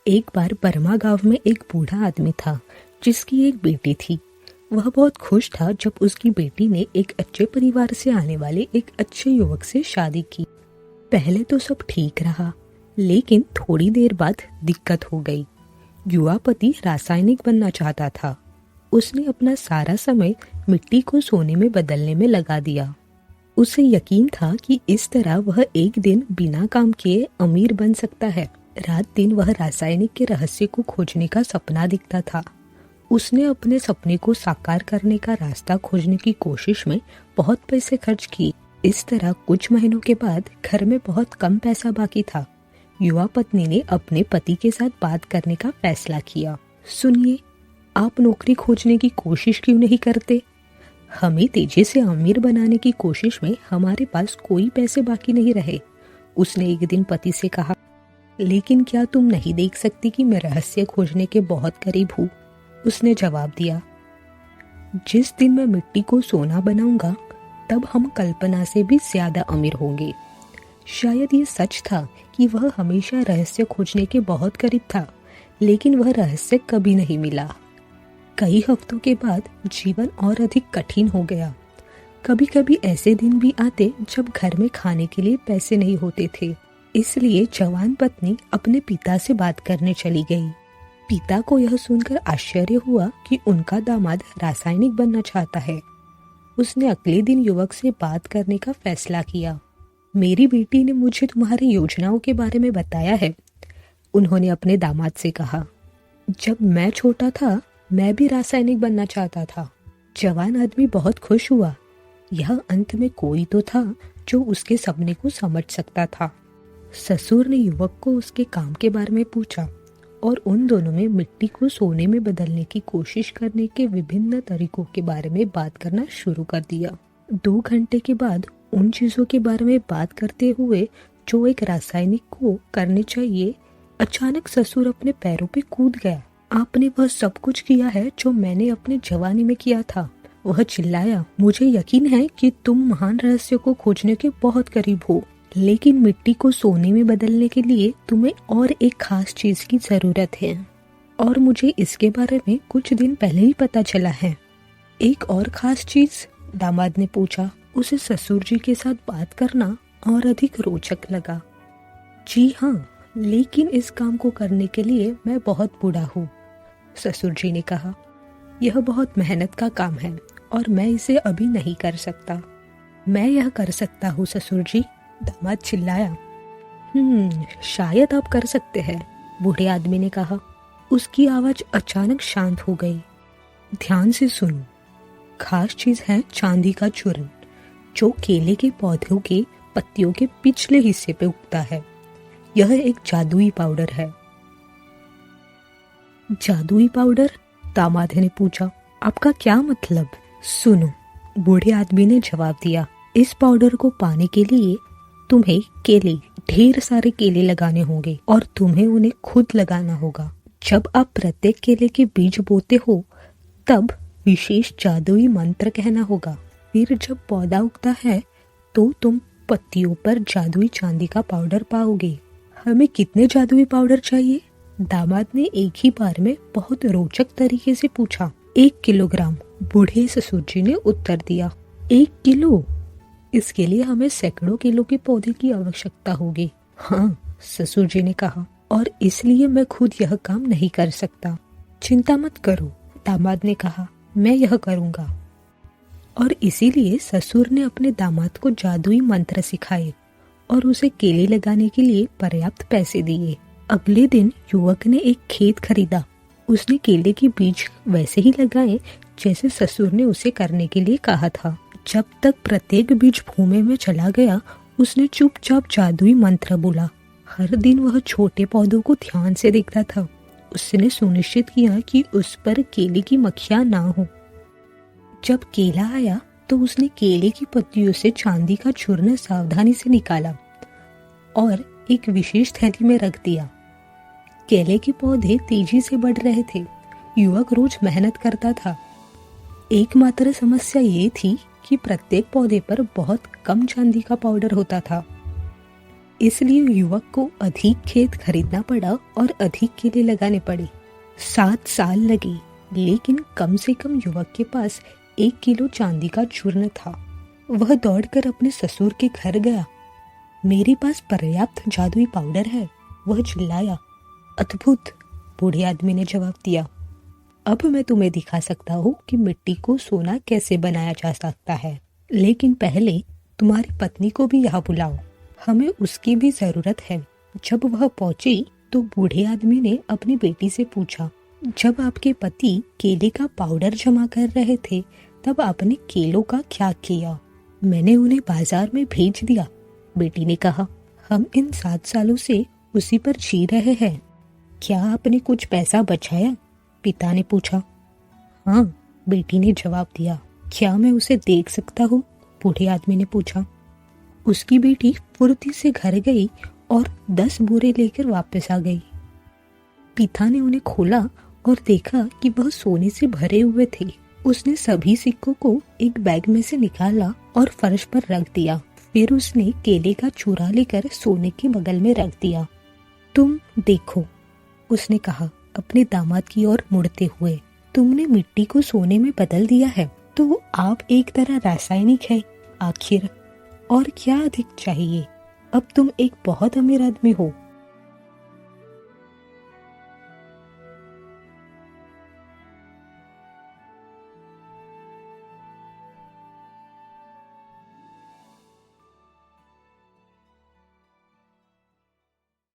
एक बार बर्मा गांव में एक बूढ़ा आदमी था जिसकी एक बेटी थी। वह बहुत खुश था जब उसकी बेटी ने एक अच्छे परिवार से आने वाले एक अच्छे युवक से शादी की। पहले तो सब ठीक रहा, लेकिन थोड़ी देर बाद दिक्कत हो गई। युवा पति रासायनिक बनना चाहता था। उसने अपना सारा समय मिट्टी को सोने में बदलने में लगा दिया। उसे यकीन था कि इस तरह वह एक दिन बिना काम किए अमीर बन सकता है। रात दिन वह रासायनिक के रहस्य को खोजने का सपना दिखता था। उसने अपने सपने को साकार करने का रास्ता खोजने की कोशिश में बहुत पैसे खर्च किए। इस तरह कुछ महीनों के बाद घर में बहुत कम पैसा बाकी था। युवा पत्नी ने अपने पति के साथ बात करने का फैसला किया। सुनिए, आप नौकरी खोजने की कोशिश क्यों नहीं करते? हमें तेजी से अमीर बनाने की कोशिश में हमारे पास कोई पैसे बाकी नहीं रहे। उसने एक दिन पति से कहा, लेकिन क्या तुम नहीं देख सकती कि मैं रहस्य खोजने के बहुत करीब हूँ? उसने जवाब दिया, जिस दिन मैं मिट्टी को सोना बनाऊंगा तब हम कल्पना से भी ज्यादा अमीर होंगे। शायद ये सच था कि वह हमेशा रहस्य खोजने के बहुत करीब था, लेकिन वह रहस्य कभी नहीं मिला। कई हफ्तों के बाद जीवन और अधिक कठिन हो गया। कभी कभी ऐसे दिन भी आते जब घर में खाने के लिए पैसे नहीं होते थे। इसलिए जवान पत्नी अपने पिता से बात करने चली गई। पिता को यह सुनकर आश्चर्य हुआ कि उनका दामाद रासायनिक बनना चाहता है। उसने अगले दिन युवक से बात करने का फैसला किया। मेरी बेटी ने मुझे तुम्हारी योजनाओं के बारे में बताया है, उन्होंने अपने दामाद से कहा। जब मैं छोटा था मैं भी रासायनिक बनना चाहता था। जवान आदमी बहुत खुश हुआ। यह अंत में कोई तो था जो उसके सपने को समझ सकता था। ससुर ने युवक को उसके काम के बारे में पूछा और उन दोनों में मिट्टी को सोने में बदलने की कोशिश करने के विभिन्न तरीकों के बारे में बात करना शुरू कर दिया। 2 घंटे के बाद उन चीजों के बारे में बात करते हुए जो एक रासायनिक को करने चाहिए, अचानक ससुर अपने पैरों पे कूद गया। आपने वह सब कुछ किया है जो मैंने अपने जवानी में किया था, वह चिल्लाया। मुझे यकीन है कि तुम महान रहस्य को खोजने के बहुत करीब हो, लेकिन मिट्टी को सोने में बदलने के लिए तुम्हें और एक खास चीज की जरूरत है, और मुझे इसके बारे में कुछ दिन पहले ही पता चला है। एक और खास चीज? दामाद ने पूछा। उसे ससुर जी के साथ बात करना और अधिक रोचक लगा। जी हाँ, लेकिन इस काम को करने के लिए मैं बहुत बूढ़ा हूँ, ससुर जी ने कहा। यह बहुत मेहनत का काम है और मैं इसे अभी नहीं कर सकता। मैं यह कर सकता हूँ ससुर जी, दामाद चिल्लाया। शायद आप कर सकते हैं, बूढ़े आदमी ने कहा। उसकी आवाज अचानक शांत हो गई। ध्यान से सुनो, खास चीज है चांदी का चूर्ण, जो केले के पौधों के पत्तियों के पिछले हिस्से पे उगता है। यह एक जादुई पाउडर है। जादुई पाउडर? दामाद ने पूछा। आपका क्या मतलब? सुनो, बूढ़े आदमी ने जवाब दिया। इस पाउडर को पाने के लिए तुम्हें ढेर सारे केले लगाने होंगे और तुम्हें उन्हें खुद लगाना होगा। जब आप प्रत्येक केले के बीज बोते हो तब विशेष जादुई मंत्र कहना होगा। फिर जब पौधा उगता है तो तुम पत्तियों पर जादुई चांदी का पाउडर पाओगे। हमें कितने जादुई पाउडर चाहिए? दामाद ने एक ही बार में बहुत रोचक तरीके से पूछा। 1 किलोग्राम, बूढ़े ससुर जी ने उत्तर दिया। 1 किलो? इसके लिए हमें सैकड़ों किलो के पौधे की आवश्यकता होगी। हाँ, ससुर जी ने कहा, और इसलिए मैं खुद यह काम नहीं कर सकता। चिंता मत करो, दामाद ने कहा, मैं यह करूंगा। और इसीलिए ससुर ने अपने दामाद को जादुई मंत्र सिखाए और उसे केले लगाने के लिए पर्याप्त पैसे दिए। अगले दिन युवक ने एक खेत खरीदा। उसने केले के बीज वैसे ही लगाए जैसे ससुर ने उसे करने के लिए कहा था। जब तक प्रत्येक बीज भूमि में चला गया, उसने चुपचाप जादुई मंत्र बोला। हर दिन वह छोटे पौधों को ध्यान से देखता था। उसने सुनिश्चित किया कि उस पर केले की मक्खियां ना हो। जब केला आया तो उसने केले की पत्तियों से चांदी का चूर्ण सावधानी से निकाला और एक विशेष थैली में रख दिया। केले के पौधे तेजी से बढ़ रहे थे। युवक रोज मेहनत करता था। एकमात्र समस्या ये थी कि प्रत्येक पौधे पर बहुत कम चांदी का पाउडर होता था। इसलिए युवक को अधिक खेत खरीदना पड़ा और अधिक केले लगाने पड़े। 7 साल लगे, लेकिन कम से कम युवक के पास 1 किलो चांदी का चूर्ण था। वह दौड़कर अपने ससुर के घर गया। मेरे पास पर्याप्त जादुई पाउडर है, वह चिल्लाया। अद्भुत, बूढ़े आदमी ने जवाब दिया। अब मैं तुम्हें दिखा सकता हूँ कि मिट्टी को सोना कैसे बनाया जा सकता है, लेकिन पहले तुम्हारी पत्नी को भी यहाँ बुलाओ, हमें उसकी भी जरूरत है। जब वह पहुंची तो बूढ़े आदमी ने अपनी बेटी से पूछा, जब आपके पति केले का पाउडर जमा कर रहे थे तब आपने केलों का क्या किया? मैंने उन्हें बाजार में भेज दिया, बेटी ने कहा। हम इन 7 सालों से उसी पर जी रहे हैं। क्या आपने कुछ पैसा बचाया? पिता ने पूछा। हाँ, बेटी ने जवाब दिया। क्या मैं उसे देख सकता हूँ? बूढ़े आदमी ने पूछा। उसकी बेटी फुर्ती से घर गई और 10 बोरे लेकर वापस आ गई। पिता ने उन्हें खोला और देखा कि वह सोने से भरे हुए थे। उसने सभी सिक्कों को एक बैग में से निकाला और फर्श पर रख दिया। फिर उसने केले का चूरा लेकर सोने के बगल में रख दिया। तुम देखो, उसने कहा अपने दामाद की ओर मुड़ते हुए, तुमने मिट्टी को सोने में बदल दिया है, तो आप एक तरह रासायनिक है। आखिर और क्या अधिक चाहिए? अब तुम एक बहुत अमीर आदमी हो।